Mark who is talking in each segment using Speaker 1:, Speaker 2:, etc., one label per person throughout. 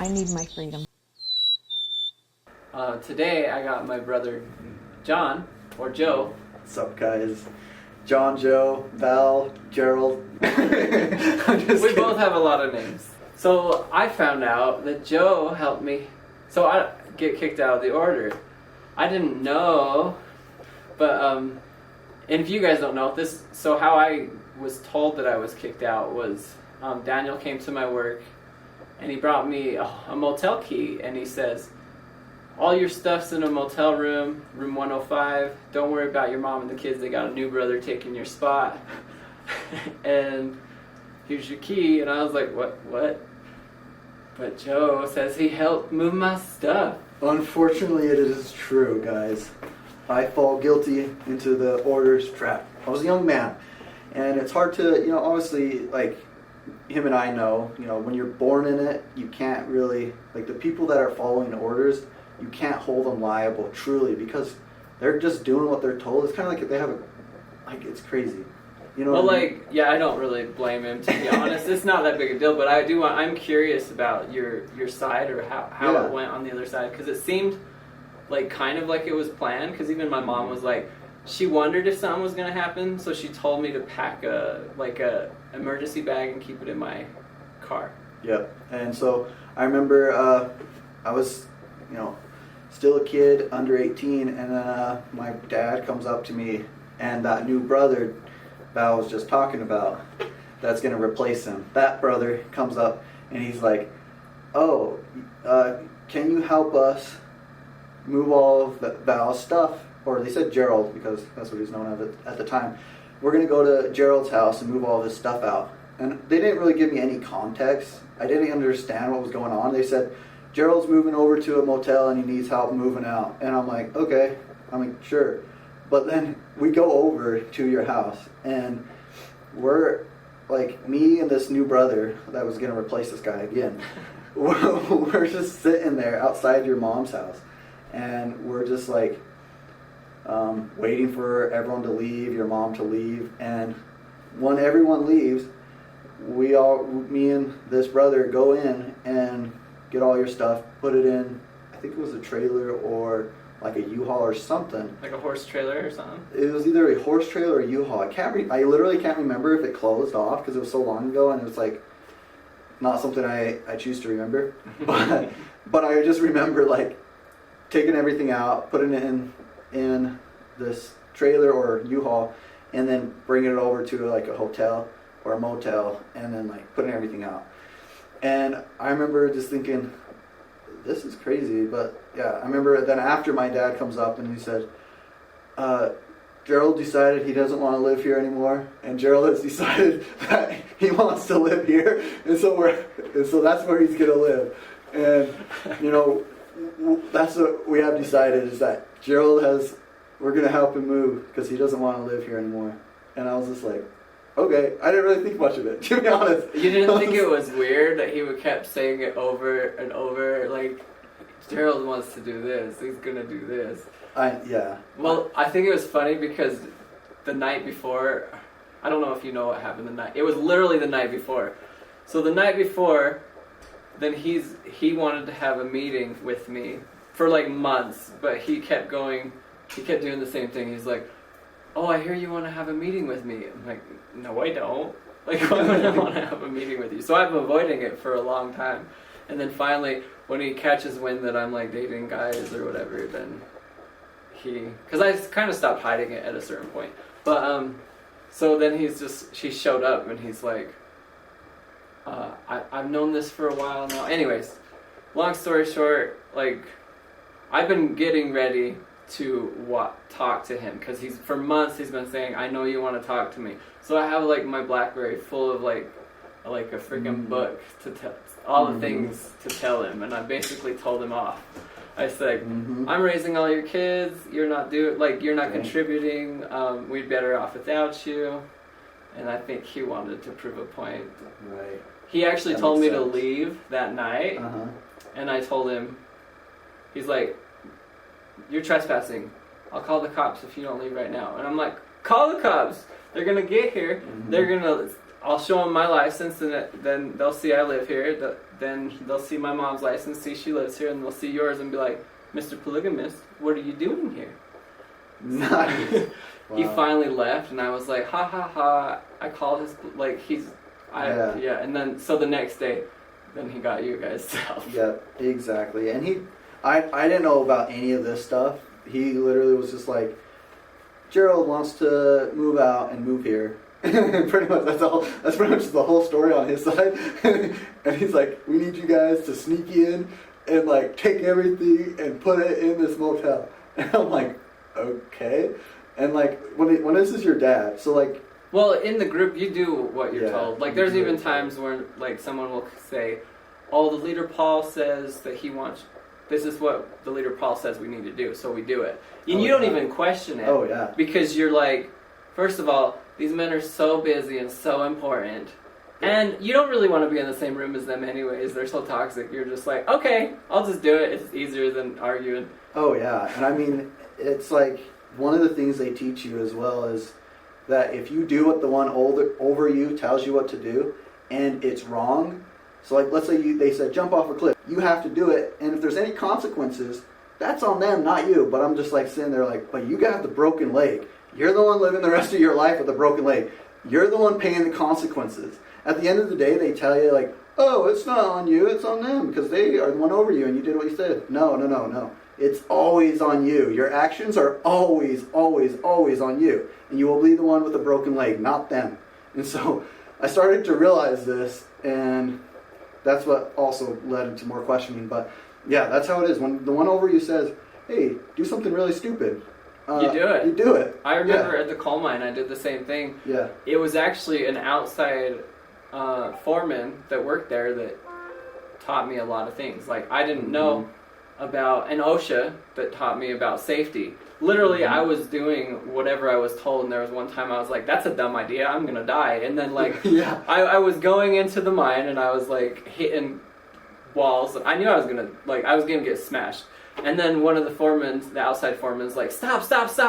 Speaker 1: I need my freedom.
Speaker 2: Today I got my brother John, or Joe.
Speaker 3: What's up, guys? John, Joe, Val, Gerald.
Speaker 2: We both have a lot of names. So I found out that Joe helped me. So I get kicked out of the order. I didn't know, but and if you guys don't know this, so how I was told that I was kicked out was Daniel came to my work and he brought me a motel key and he says, all your stuff's in a motel room, room 105. Don't worry about your mom and the kids. They got a new brother taking your spot. And here's your key. And I was like, what? But Joe says he helped move my stuff.
Speaker 3: Unfortunately, it is true, guys. I fall guilty into the order's trap. I was a young man, and it's hard to, obviously, like, him and I know, when you're born in it, you can't really, like, the people that are following orders, you can't hold them liable, truly, because they're just doing what they're told. It's kind of like they have it's crazy.
Speaker 2: Well, I don't really blame him, to be honest. It's not that big a deal, but I'm curious about your side or how it went on the other side, because it seemed like kind of like it was planned, because even my mom was like, she wondered if something was going to happen, so she told me to pack a emergency bag and keep it in my car.
Speaker 3: Yep. And so I remember I was, still a kid, under 18, and then my dad comes up to me, and that new brother Val was just talking about that's going to replace him. That brother comes up and he's like, oh, can you help us move all of Val's stuff? Or they said Gerald, because that's what he was known as at the time. We're going to go to Gerald's house and move all of his stuff out. And they didn't really give me any context. I didn't understand what was going on. They said, Gerald's moving over to a motel and he needs help moving out. And I'm like, okay. Sure. But then we go over to your house, and we're, like, me and this new brother that was going to replace this guy again, we're just sitting there outside your mom's house, and we're just, like, waiting for everyone to leave, your mom to leave, and when everyone leaves, me and this brother go in and get all your stuff, put it in, I think it was a trailer or like a U-Haul or something.
Speaker 2: Like a horse trailer or something?
Speaker 3: It was either a horse trailer or a U-Haul. I literally can't remember if it closed off because it was so long ago, and it was like not something I choose to remember. But I just remember like taking everything out, putting it in this trailer or U-Haul, and then bringing it over to like a hotel or a motel, and then like putting everything out. And I remember just thinking, this is crazy, but yeah, I remember then after my dad comes up and he said, Gerald decided he doesn't want to live here anymore, and Gerald has decided that he wants to live here, and so that's where he's gonna live. And that's what we have decided, is that we're gonna help him move because he doesn't want to live here anymore. And I was just like, okay, I didn't really think much of it, to be honest.
Speaker 2: You didn't think it was weird that he kept saying it over and over, like, Gerald wants to do this, he's gonna do this.
Speaker 3: Yeah.
Speaker 2: Well, I think it was funny because the night before, I don't know if you know what happened it was literally the night before. So the night before, then he wanted to have a meeting with me for like months, but he kept doing the same thing. He's like, oh, I hear you want to have a meeting with me. I'm like, no, I don't. Like, why would I want to have a meeting with you? So I've been avoiding it for a long time. And then finally, when he catches wind that I'm, like, dating guys or whatever, then because I kind of stopped hiding it at a certain point. But, so then she showed up and he's like, I've known this for a while now. Anyways, long story short, like, I've been getting ready to talk to him, because for months he's been saying, I know you want to talk to me. So I have like my BlackBerry full of like a freaking book to tell all the things to tell him, and I basically told him off. I said, I'm raising all your kids, you're not contributing, we'd better off without you. And I think he wanted to prove a point.
Speaker 3: Right.
Speaker 2: He actually told me to leave that night, and I told him, he's like, you're trespassing. I'll call the cops if you don't leave right now. And I'm like, call the cops. They're going to get here. They're going to I'll show them my license, and then they'll see I live here. Then they'll see my mom's license, see she lives here, and they'll see yours and be like, Mr. Polygamist, what are you doing here?
Speaker 3: Nice. Wow.
Speaker 2: He finally left, and I was like, ha ha ha. I called his, like, and then, so the next day, then he got you guys stuff.
Speaker 3: Yeah, exactly. And I didn't know about any of this stuff. He literally was just like, Gerald wants to move out and move here. Pretty much, that's pretty much the whole story on his side. And he's like, we need you guys to sneak in and like take everything and put it in this motel. And I'm like, okay. And like, when this is your dad, so like,
Speaker 2: well, in the group, you do what you're
Speaker 3: Yeah,
Speaker 2: told. Like, there's even times where, like, someone will say, oh, the leader Paul says that he wants, this is what the leader Paul says we need to do, so we do it. And you don't even question it.
Speaker 3: Oh, yeah.
Speaker 2: Because you're like, first of all, these men are so busy and so important. And you don't really want to be in the same room as them anyways. They're so toxic. You're just like, okay, I'll just do it. It's easier than arguing.
Speaker 3: Oh, yeah. And I mean, it's like, one of the things they teach you as well is that if you do what the one over you tells you what to do, and it's wrong, so like let's say they said jump off a cliff, you have to do it, and if there's any consequences, that's on them, not you. But I'm just like sitting there like, but you got the broken leg. You're the one living the rest of your life with a broken leg. You're the one paying the consequences. At the end of the day, they tell you like, oh, it's not on you, it's on them because they are the one over you and you did what you said. No. It's always on you. Your actions are always, always, always on you. And you will be the one with a broken leg, not them. And so I started to realize this, and that's what also led into more questioning. But yeah, that's how it is. When the one over you says, hey, do something really stupid,
Speaker 2: you do it.
Speaker 3: You do it.
Speaker 2: I remember at the coal mine, I did the same thing.
Speaker 3: Yeah.
Speaker 2: It was actually an outside foreman that worked there that taught me a lot of things. Like, I didn't know about an OSHA that taught me about safety. Literally, I was doing whatever I was told, and there was one time I was like, that's a dumb idea, I'm gonna die. And then like,
Speaker 3: yeah.
Speaker 2: I was going into the mine, and I was like hitting walls. I knew I was gonna get smashed. And then one of the outside foreman's like, stop,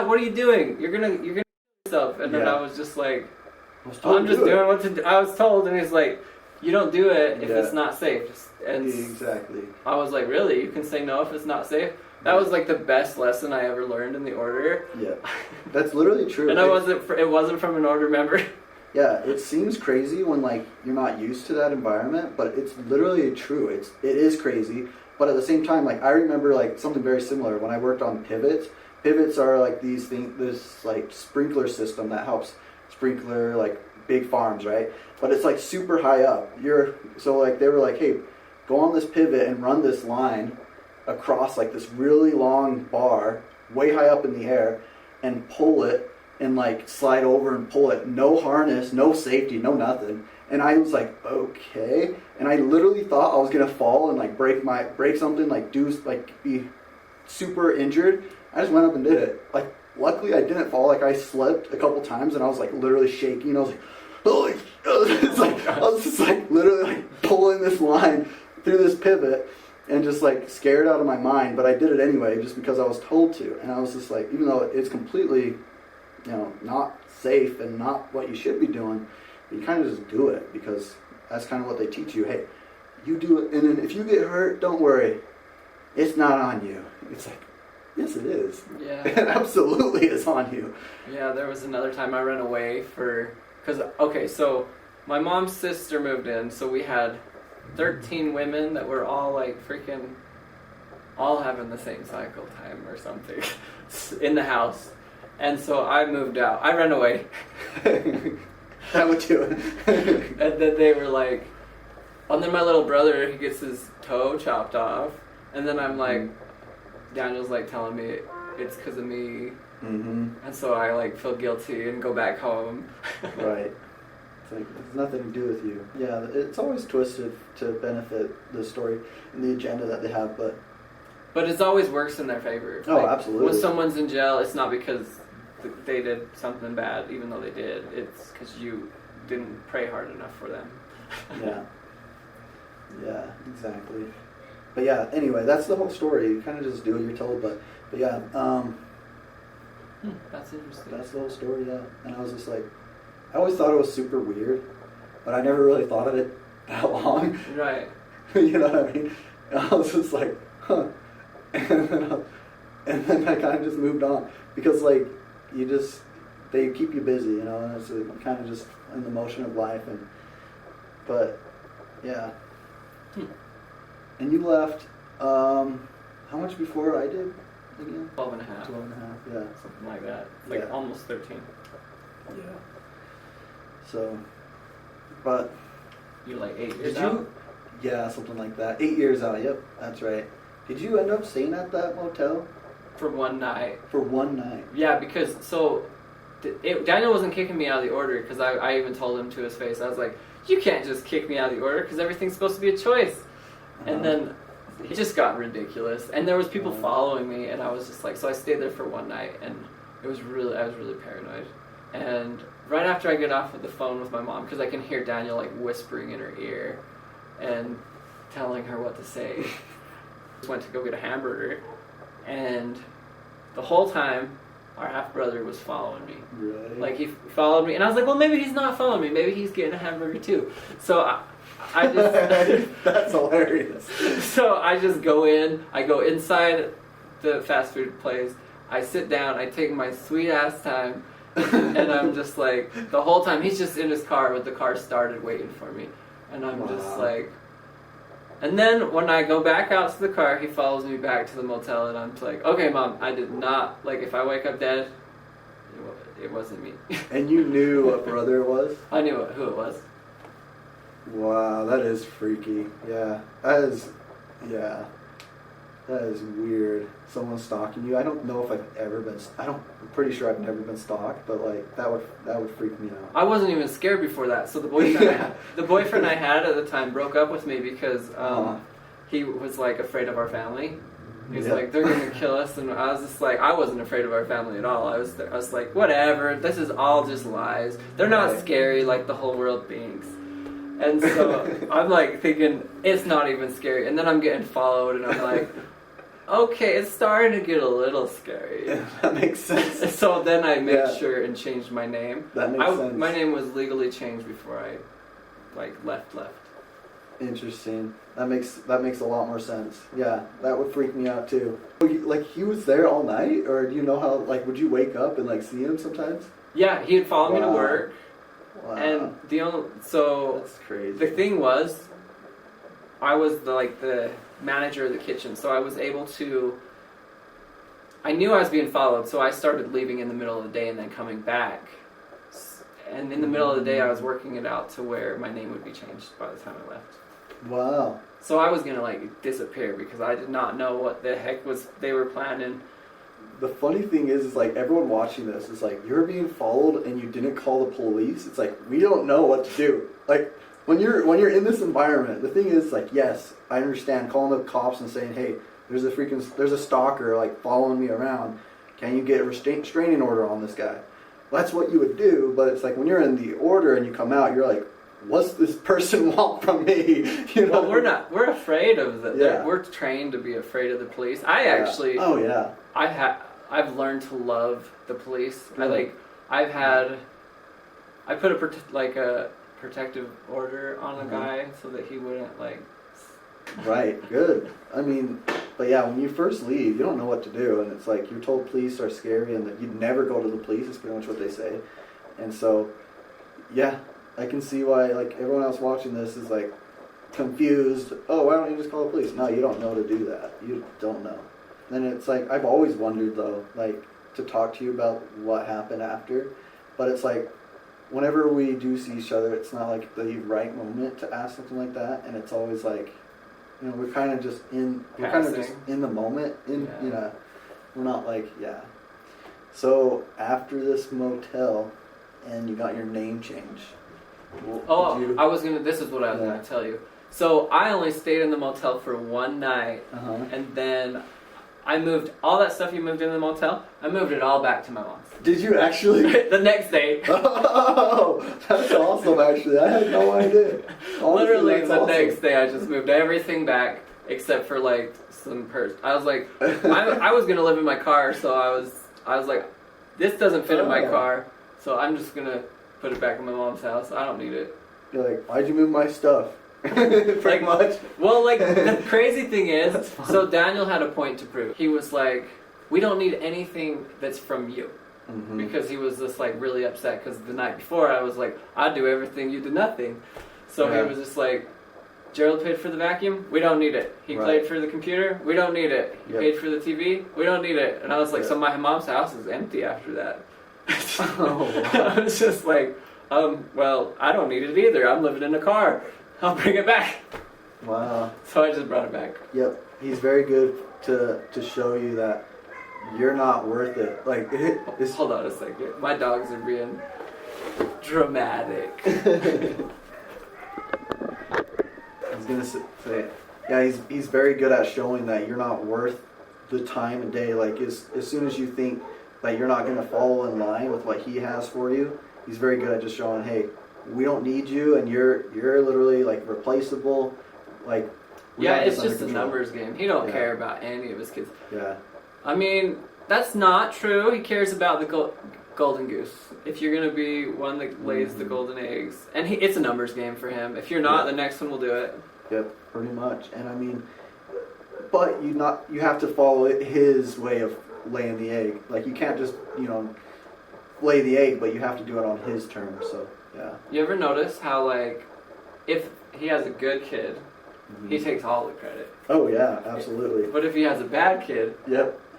Speaker 2: what are you doing? You're gonna kill yourself. And then I was just like, I'm just doing what I was told. And he's like, you don't do it if it's not safe. And
Speaker 3: exactly.
Speaker 2: I was like, really? You can say no if it's not safe? That was like the best lesson I ever learned in the order.
Speaker 3: Yeah, that's literally true.
Speaker 2: And it wasn't from an order member.
Speaker 3: Yeah, it seems crazy when like you're not used to that environment, but it's literally true. It is crazy, but at the same time, like I remember like something very similar when I worked on pivots. Pivots are like these things, this like sprinkler system that helps sprinkler like big farms, right? But it's like super high up. So like they were like, hey, go on this pivot and run this line across like this really long bar way high up in the air and pull it and like slide over and pull it. No harness, no safety, no nothing. And I was like, okay. And I literally thought I was gonna fall and like break something, like be super injured. I just went up and did it. Like luckily I didn't fall. Like I slipped a couple times and I was like literally shaking. I was like, oh, it's like I was just like literally like pulling this line through this pivot and just like scared out of my mind, but I did it anyway just because I was told to. And I was just like, even though it's completely, not safe and not what you should be doing, you kind of just do it because that's kind of what they teach you. Hey, you do it, and then if you get hurt, don't worry, it's not on you. It's like, yes, it is.
Speaker 2: Yeah,
Speaker 3: it absolutely is on you.
Speaker 2: Yeah, there was another time I ran away so my mom's sister moved in, so we had 13 women that were all like all having the same cycle time or something in the house. And so I moved out. I ran away.
Speaker 3: That would do it.
Speaker 2: And then they were like, and then my little brother, he gets his toe chopped off. And then I'm like, Daniel's like telling me it's because of me.
Speaker 3: Mm-hmm.
Speaker 2: And so I like feel guilty and go back home.
Speaker 3: Right. It's like, it's nothing to do with you. Yeah, it's always twisted to benefit the story and the agenda that they have, but
Speaker 2: it always works in their favor.
Speaker 3: Oh, absolutely.
Speaker 2: When someone's in jail, it's not because they did something bad, even though they did. It's because you didn't pray hard enough for them.
Speaker 3: Yeah, exactly. But yeah, anyway, that's the whole story. You kind of just do what you're told, but yeah.
Speaker 2: That's interesting.
Speaker 3: That's the whole story, yeah. And I was just like, I always thought it was super weird but I never really thought of it that long.
Speaker 2: Right.
Speaker 3: You know what I mean? And I was just like, huh. And then I kind of just moved on because like they keep you busy, you know, and it's kind of just in the motion of life. But yeah. And you left how much before I did again?
Speaker 2: 12 and a half.
Speaker 3: 12 and a half, yeah.
Speaker 2: Something like that. It's like almost 13.
Speaker 3: Yeah. So, but
Speaker 2: You're like 8 years
Speaker 3: did
Speaker 2: out?
Speaker 3: you? Yeah, something like that. 8 years out. Yep, that's right. Did you end up staying at that motel
Speaker 2: For one night.
Speaker 3: for one night?
Speaker 2: Yeah, because Daniel wasn't kicking me out of the order because I even told him to his face. I was like, you can't just kick me out of the order because everything's supposed to be a choice. And then it just got ridiculous. And there was people following me, and I was just like, so I stayed there for one night, and I was really paranoid. And right after I get off of the phone with my mom, because I can hear Daniel like whispering in her ear and telling her what to say, just went to go get a hamburger, and the whole time our half brother was following me.
Speaker 3: Really?
Speaker 2: Like he followed me, and I was like, well, maybe he's not following me. Maybe he's getting a hamburger too. So I just
Speaker 3: that's hilarious.
Speaker 2: So I just go in. I go inside the fast food place. I sit down. I take my sweet ass time, and I'm just like the whole time he's just in his car with the car started waiting for me, and I'm just like. And then when I go back out to the car, he follows me back to the motel, and I'm like, okay, Mom, I did not, like, if I wake up dead, it wasn't me.
Speaker 3: And you knew what brother it was?
Speaker 2: I knew who it was.
Speaker 3: Wow, that is freaky. Yeah, that is weird. Someone stalking you. I don't know if I've ever been, I'm pretty sure I've never been stalked, but like, that would freak me out.
Speaker 2: I wasn't even scared before that. So the boyfriend I had at the time broke up with me because he was like afraid of our family. He's like, they're gonna kill us, and I was just like, I wasn't afraid of our family at all. I was like, whatever. This is all just lies. They're not scary like the whole world thinks. And so I'm like thinking it's not even scary, and then I'm getting followed, and I'm like, okay, it's starting to get a little scary.
Speaker 3: Yeah, that makes sense.
Speaker 2: So then I made sure and changed my name.
Speaker 3: That makes sense.
Speaker 2: My name was legally changed before I left.
Speaker 3: Interesting. That makes a lot more sense. Yeah, that would freak me out too. Like he was there all night, or do you know how? Like, would you wake up and like see him sometimes?
Speaker 2: Yeah, he'd follow me to work.
Speaker 3: Wow.
Speaker 2: And
Speaker 3: That's crazy.
Speaker 2: The thing was, I was the manager of the kitchen, so I was able to. I knew I was being followed, so I started leaving in the middle of the day and then coming back. And in the middle of the day, I was working it out to where my name would be changed by the time I left.
Speaker 3: Wow.
Speaker 2: So I was gonna disappear because I did not know what the heck they were planning.
Speaker 3: The funny thing is like everyone watching this is like, you're being followed and you didn't call the police. It's like, we don't know what to do. Like when you're in this environment, the thing is like, yes, I understand calling the cops and saying, hey, there's a stalker like following me around. Can you get a restraining order on this guy? That's what you would do, but it's like when you're in the order and you come out, you're like, what's this person want from me? You know?
Speaker 2: Well, we're afraid of the.
Speaker 3: Yeah.
Speaker 2: We're trained to be afraid of the police. I actually.
Speaker 3: Oh yeah.
Speaker 2: I've learned to love the police.
Speaker 3: Really?
Speaker 2: I put a protective order on a guy so that he wouldn't
Speaker 3: Right, good. I mean, but yeah, when you first leave, you don't know what to do, and it's like you're told police are scary and that you'd never go to the police. Is pretty much what they say, and so yeah, I can see why everyone else watching this is confused. Oh, why don't you just call the police? No, you don't know to do that. You don't know. And it's I've always wondered though, to talk to you about what happened after, but it's whenever we do see each other, it's not the right moment to ask something like that, and it's always we're kind of just in the moment. We're not So after this motel, and you got your name changed.
Speaker 2: This is what I was gonna tell you. So I only stayed in the motel for one night, and then I moved all that stuff you moved in the motel. I moved it all back to my mom's.
Speaker 3: Did you actually?
Speaker 2: The next day.
Speaker 3: Oh, that's awesome! Actually, I had no idea. Honestly,
Speaker 2: literally, the next day, I just moved everything back except for some purse. I was I was gonna live in my car, so I was like, this doesn't fit in my car, so I'm just gonna put it back in my mom's house. I don't need it.
Speaker 3: You're like, why'd you move my stuff? Pretty much.
Speaker 2: Well, like, the crazy thing is, so Daniel had a point to prove. He was like, we don't need anything that's from you.
Speaker 3: Mm-hmm.
Speaker 2: Because he was just like really upset because the night before I was like, I do everything, you do nothing. So he was just like, Gerald paid for the vacuum, we don't need it. He paid for the computer, we don't need it. He paid for the TV, we don't need it. And I was like, so my mom's house is empty after that.
Speaker 3: Oh, wow.
Speaker 2: I was just like, well, I don't need it either. I'm living in a car. I'll bring it back.
Speaker 3: Wow.
Speaker 2: So I just brought it back.
Speaker 3: Yep. He's very good to show you that you're not worth it. Like,
Speaker 2: hold on a second. My dogs are being dramatic.
Speaker 3: I was gonna say, yeah, he's very good at showing that you're not worth the time and day. Like, as soon as you think that you're not gonna fall in line with what he has for you, he's very good at just showing, hey, we don't need you, and you're literally like replaceable. Like,
Speaker 2: yeah, it's just a numbers game. He don't care about any of his kids.
Speaker 3: Yeah.
Speaker 2: I mean, that's not true. He cares about the golden goose. If you're gonna be one that lays the golden eggs, and it's a numbers game for him. If you're not, the next one will do it.
Speaker 3: Yep, pretty much. And I mean, but you have to follow his way of laying the egg. Like, you can't just lay the egg, but you have to do it on his terms. So yeah. You
Speaker 2: ever notice how, like, if he has a good kid, he takes all the credit.
Speaker 3: Oh yeah, absolutely.
Speaker 2: But if he has a bad kid,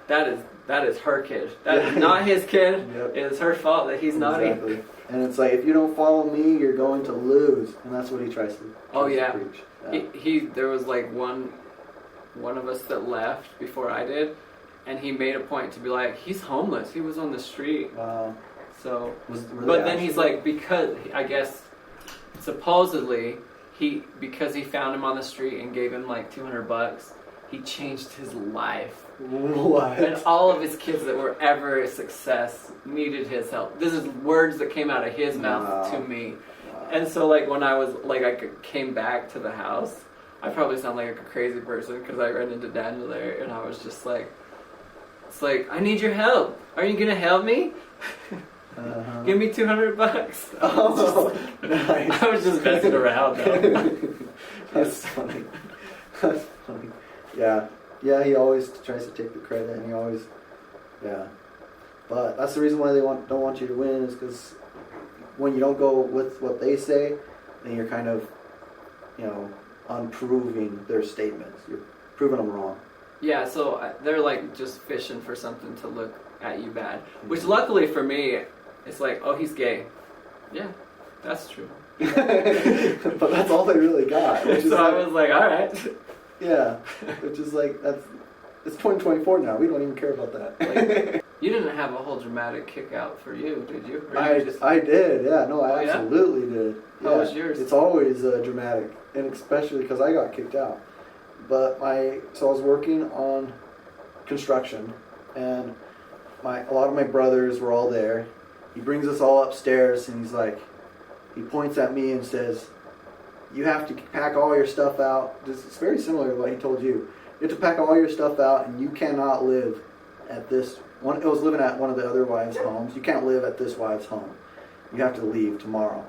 Speaker 2: that is her kid. That is not his kid. It is her fault that he's naughty.
Speaker 3: Exactly. And it's like, if you don't follow me, you're going to lose, and that's what he tries to. Preach. Yeah.
Speaker 2: There was like one of us that left before I did, and he made a point to be like, he's homeless. He was on the street.
Speaker 3: Wow.
Speaker 2: So, but then he's like, because I guess supposedly because he found him on the street and gave him like $200, he changed his life.
Speaker 3: What?
Speaker 2: And all of his kids that were ever a success needed his help. This is words that came out of his mouth to me. Wow. And so, like, when I was like, I came back to the house, I probably sound like a crazy person because I ran into Daniel there, and I was just like, it's like, I need your help. Are you gonna help me? Give me $200.
Speaker 3: Oh, nice.
Speaker 2: I was just messing around though.
Speaker 3: That's funny. That's funny. Yeah. Yeah, he always tries to take the credit, and he always, But that's the reason why they don't want you to win, is because when you don't go with what they say, then you're kind of, unproving their statements. You're proving them wrong. Yeah,
Speaker 2: so they're like just fishing for something to look at you bad. Which luckily for me, it's like, oh, he's gay. Yeah, that's true.
Speaker 3: But that's all they really got.
Speaker 2: So I was like, all right.
Speaker 3: Yeah, which is like, it's 2024 now. We don't even care about that.
Speaker 2: Like, you didn't have a whole dramatic kick out for you, did you?
Speaker 3: I did, yeah. No, I absolutely did. Yeah.
Speaker 2: How was yours?
Speaker 3: It's always dramatic, and especially because I got kicked out. But so I was working on construction, and a lot of my brothers were all there. He brings us all upstairs, and he points at me and says, you have to pack all your stuff out. It's very similar to what he told you. You have to pack all your stuff out, and you cannot live at this one. It was living at one of the other wives' homes. You can't live at this wife's home. You have to leave tomorrow.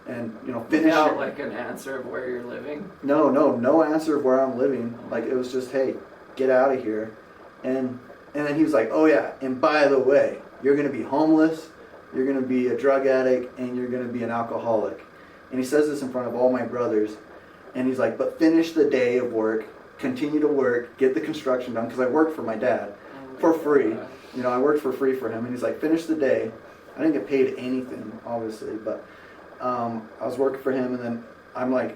Speaker 3: And, finish
Speaker 2: without like an answer of where you're living?
Speaker 3: No answer of where I'm living. Like, it was just, hey, get out of here. And then he was like, oh yeah, and by the way, you're going to be homeless, you're going to be a drug addict, and you're going to be an alcoholic. And he says this in front of all my brothers. And he's like, but finish the day of work, continue to work, get the construction done, because I worked for my dad for free. I worked for free for him. And he's like, finish the day. I didn't get paid anything, obviously, but I was working for him, and then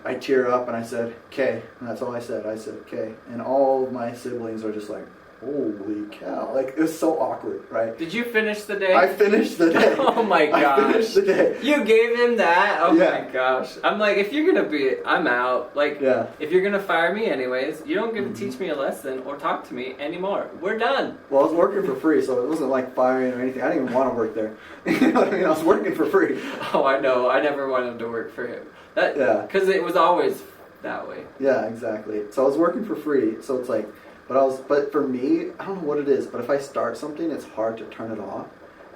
Speaker 3: I tear up, and I said, okay. And that's all I said. I said, okay. And all of my siblings are just like, holy cow. Like, it was so awkward, right?
Speaker 2: Did you finish the day?
Speaker 3: I finished the day.
Speaker 2: Oh my gosh.
Speaker 3: I finished the day.
Speaker 2: You gave him that? Oh my gosh. I'm like, if you're going to I'm out. Like, if you're going to fire me anyways, you don't get to teach me a lesson or talk to me anymore. We're done.
Speaker 3: Well, I was working for free, so it wasn't like firing or anything. I didn't even want to work there. You know what I mean? I was working for free.
Speaker 2: Oh, I know. I never wanted to work for him. Because it was always that way.
Speaker 3: Yeah, exactly. So I was working for free, so it's like, but for me, I don't know what it is, but if I start something, it's hard to turn it off.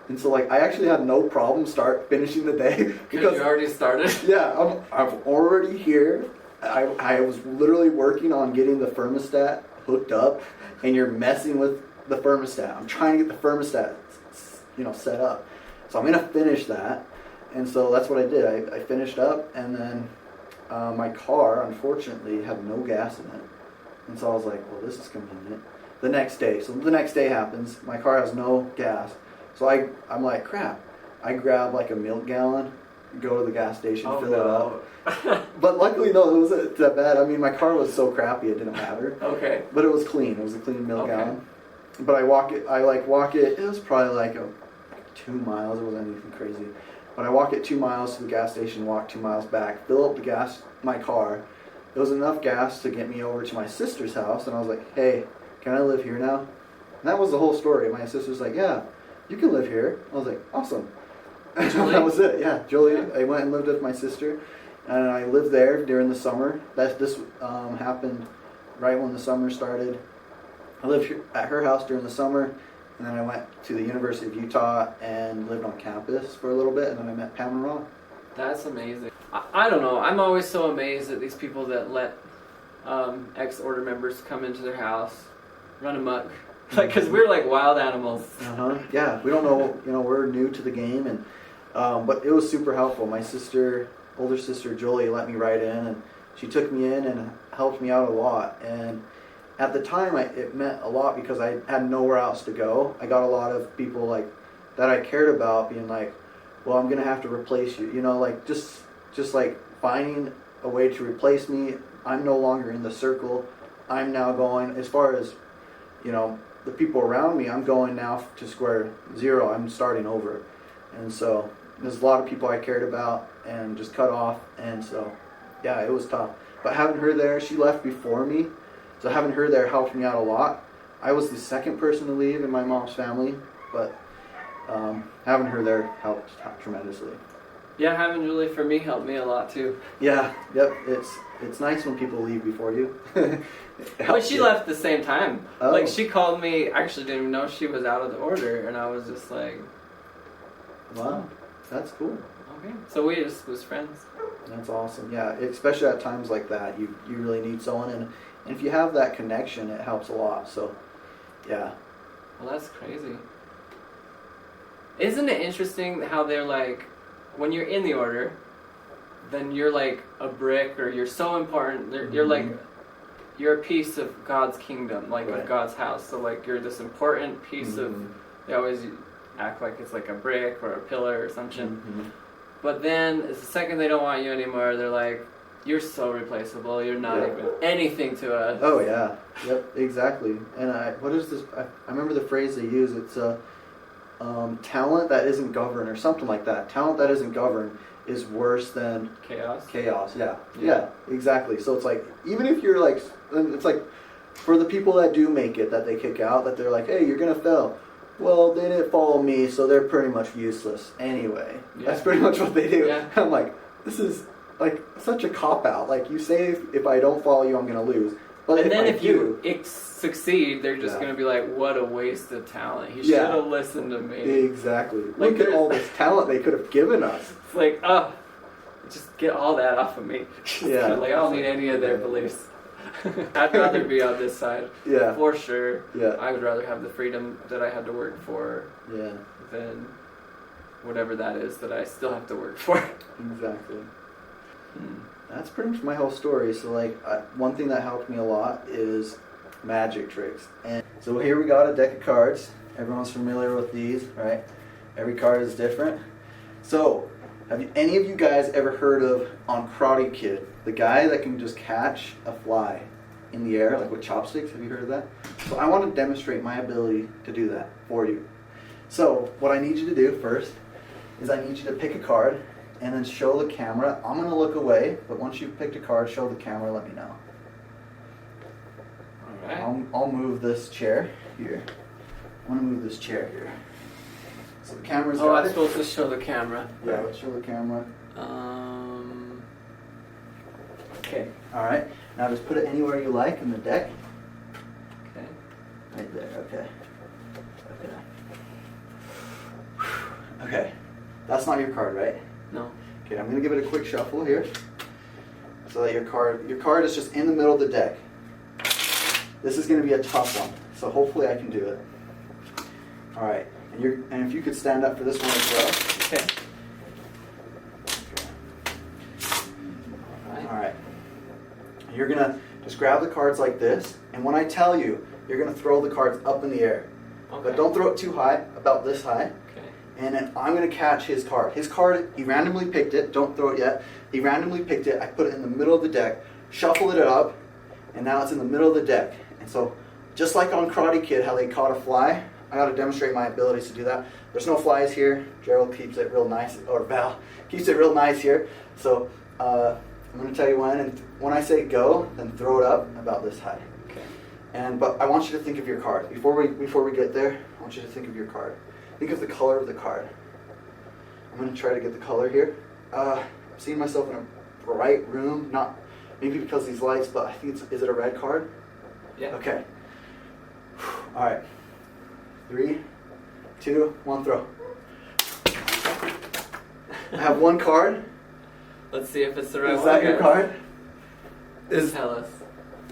Speaker 3: And so like I actually had no problem finishing the day
Speaker 2: Because you already started.
Speaker 3: yeah, I'm already here. I was literally working on getting the thermostat hooked up, and you're messing with the thermostat. I'm trying to get the thermostat, set up. So I'm gonna finish that, and so that's what I did. I finished up, and then my car unfortunately had no gas in it, and so I was like, well, this is convenient. The next day happens. My car has no gas, so I'm like, crap. I grab like a milk gallon, go to the gas station, fill it up. But luckily, no, it wasn't that bad. I mean, my car was so crappy it didn't matter.
Speaker 2: Okay.
Speaker 3: But it was clean. It was a clean milk gallon. But I walk it. It was probably like 2 miles. It wasn't anything crazy. But I walk it 2 miles to the gas station, walk 2 miles back, fill up my car. There was enough gas to get me over to my sister's house, and I was like, hey, can I live here now? And that was the whole story. My sister's like, yeah, you can live here. I was like, awesome. That was it. Yeah, Julie. Yeah. I went and lived with my sister, and I lived there during the summer. This happened right when the summer started. I lived at her house during the summer, and then I went to the University of Utah and lived on campus for a little bit, and then I met Pam and Ron.
Speaker 2: That's amazing. I don't know. I'm always so amazed at these people that let ex-order members come into their house, run amok. Like, because we're like wild animals.
Speaker 3: Yeah, we don't know. We're new to the game, and but it was super helpful. My older sister Julie, let me right in, and she took me in and helped me out a lot. And at the time, it meant a lot because I had nowhere else to go. I got a lot of people like that I cared about being like, "Well, I'm gonna have to replace you." Like just like finding a way to replace me. I'm no longer in the circle. I'm now going as far as the people around me. I'm going now to square zero. I'm starting over, and so there's a lot of people I cared about and just cut off. And so, yeah, it was tough. But having her there, she left before me, so having her there helped me out a lot. I was the second person to leave in my mom's family, but having her there helped tremendously.
Speaker 2: Yeah, having Julie for me helped me a lot too.
Speaker 3: Yeah, yep. It's nice when people leave before you.
Speaker 2: But she left the same time.
Speaker 3: Oh.
Speaker 2: Like, she called me. I actually didn't even know she was out of the order, and I was just like,
Speaker 3: wow, that's cool.
Speaker 2: Okay. So we just was friends.
Speaker 3: That's awesome. Yeah, especially at times like that, you really need someone, and if you have that connection, it helps a lot. So, yeah.
Speaker 2: Well, that's crazy. Isn't it interesting how they're like, when you're in the order, then you're like a brick, or you're so important. You're like, you're a piece of God's kingdom, like
Speaker 3: right.
Speaker 2: of God's house. So like you're this important piece of. They always act like it's like a brick or a pillar or something. But then the second they don't want you anymore, they're like, you're so replaceable. You're not even anything to us.
Speaker 3: Oh yeah, yep, exactly. And what is this? I remember the phrase they use. It's talent that isn't governed, or something like that. Talent that isn't governed is worse than
Speaker 2: chaos.
Speaker 3: Yeah, exactly. So it's like, even if you're like, it's like for the people that do make it, that they kick out, that they're like, hey, you're gonna fail. Well, they didn't follow me, so they're pretty much useless anyway. Yeah. That's pretty much what they do.
Speaker 2: Yeah.
Speaker 3: I'm like, this is like such a cop out. Like, you say if I don't follow you, I'm gonna lose. But
Speaker 2: and then if you succeed, they're just going to be like, what a waste of talent. He should have listened to me.
Speaker 3: Exactly.
Speaker 2: Like,
Speaker 3: look at all this talent they could have given us.
Speaker 2: It's like, just get all that off of me.
Speaker 3: Yeah.
Speaker 2: Like, I don't need any of their beliefs. I'd rather be on this side.
Speaker 3: Yeah.
Speaker 2: For sure.
Speaker 3: Yeah.
Speaker 2: I would rather have the freedom that I had to work for than whatever that is that I still have to work for.
Speaker 3: Exactly. That's pretty much my whole story. So like, one thing that helped me a lot is magic tricks. And so here we got a deck of cards. Everyone's familiar with these, right? Every card is different. So, have any of you guys ever heard of, on Karate Kid, the guy that can just catch a fly in the air, like with chopsticks? Have you heard of that? So I want to demonstrate my ability to do that for you. So what I need you to do first is I need you to pick a card and then show the camera. I'm going to look away, but once you've picked a card, show the camera, let me know.
Speaker 2: Alright.
Speaker 3: I'll move this chair here. I want to move this chair here. So the camera's got
Speaker 2: I'm
Speaker 3: it.
Speaker 2: supposed to show the camera.
Speaker 3: Yeah, let's show the camera.
Speaker 2: Okay.
Speaker 3: Alright, now just put it anywhere you like in the deck.
Speaker 2: Okay.
Speaker 3: Right there, okay. Okay. That's not your card, right?
Speaker 2: No.
Speaker 3: Okay, I'm gonna give it a quick shuffle here. So that your card is just in the middle of the deck. This is gonna be a tough one, so hopefully I can do it. All right, and if you could stand up for this one as well.
Speaker 2: Okay.
Speaker 3: All right. You're gonna just grab the cards like this, and when I tell you, you're gonna throw the cards up in the air.
Speaker 2: Okay.
Speaker 3: But don't throw it too high, about this high.
Speaker 2: Okay.
Speaker 3: And then I'm gonna catch his card. His card, he randomly picked it. Don't throw it yet. He randomly picked it. I put it in the middle of the deck, shuffled it up, and now it's in the middle of the deck. And so, just like on Karate Kid, how they caught a fly, I gotta demonstrate my abilities to do that. There's no flies here. Gerald keeps it real nice, or Val keeps it real nice here. So I'm gonna tell you when, and when I say go, then throw it up about this high.
Speaker 2: Okay.
Speaker 3: But I want you to think of your card. Before we get there, I want you to think of your card. Think of the color of the card. I'm going to try to get the color here. I'm seeing myself in a bright room, not maybe because of these lights, but I think is it a red card?
Speaker 2: Yeah.
Speaker 3: Okay. All right. 3, 2, 1, throw. I have one card.
Speaker 2: Let's see if it's the right one.
Speaker 3: Is that your card?
Speaker 2: Tell us.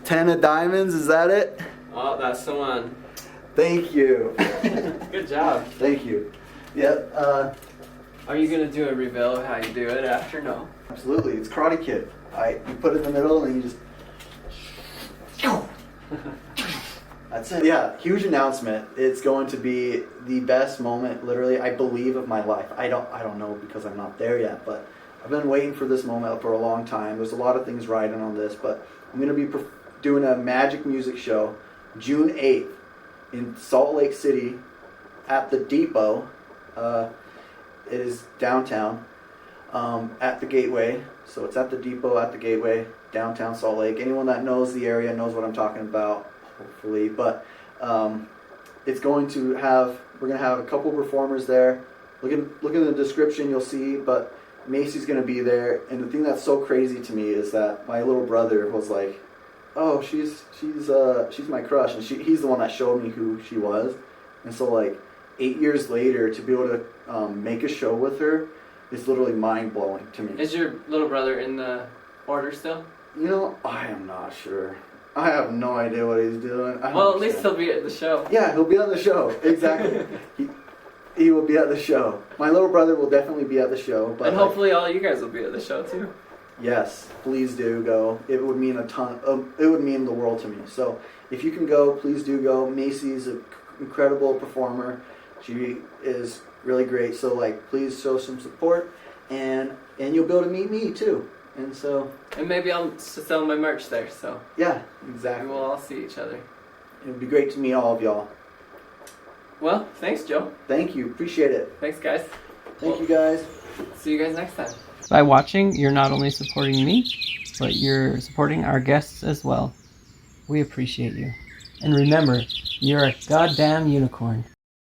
Speaker 3: 10 of diamonds, is that it?
Speaker 2: Oh, that's the one.
Speaker 3: Thank you.
Speaker 2: Good job.
Speaker 3: Thank you. Yep.
Speaker 2: Are you gonna do a reveal of how you do it after? No.
Speaker 3: Absolutely. It's Karate Kid. You put it in the middle and you just. That's it. Yeah, huge announcement. It's going to be the best moment, literally, I believe, of my life. I don't know because I'm not there yet, but I've been waiting for this moment for a long time. There's a lot of things riding on this, but I'm going to be doing a magic music show June 8th in Salt Lake City at the Depot. It is downtown at the Gateway. So it's at the Depot, at the Gateway, downtown Salt Lake. Anyone that knows the area knows what I'm talking about, hopefully. But it's going to have, we're going to have a couple performers there. Look in the description, you'll see, but Mayce's going to be there. And the thing that's so crazy to me is that my little brother was like, oh, she's my crush, and he's the one that showed me who she was. And so like 8 years later, to be able to make a show with her is literally mind blowing to me.
Speaker 2: Is your little brother in the order still?
Speaker 3: You know, I am not sure. I have no idea what he's doing.
Speaker 2: Well, at least he'll be at the show.
Speaker 3: Yeah, he'll be on the show. Exactly. He will be at the show. My little brother will definitely be at the show. But
Speaker 2: and hopefully all you guys will be at the show too.
Speaker 3: Yes, please do go. It would mean a ton. It would mean the world to me. So if you can go, please do go. Macy's an incredible performer. She is really great. So like, please show some support, and you'll be able to meet me too. And so.
Speaker 2: And maybe I'll sell my merch there. So.
Speaker 3: Yeah, exactly.
Speaker 2: We'll all see each other.
Speaker 3: It would be great to meet all of y'all.
Speaker 2: Well, thanks, Joe.
Speaker 3: Thank you. Appreciate it.
Speaker 2: Thanks, guys.
Speaker 3: Thank you, guys.
Speaker 2: See you guys next time. By watching, you're not only supporting me, but you're supporting our guests as well. We appreciate you. And remember, you're a goddamn unicorn.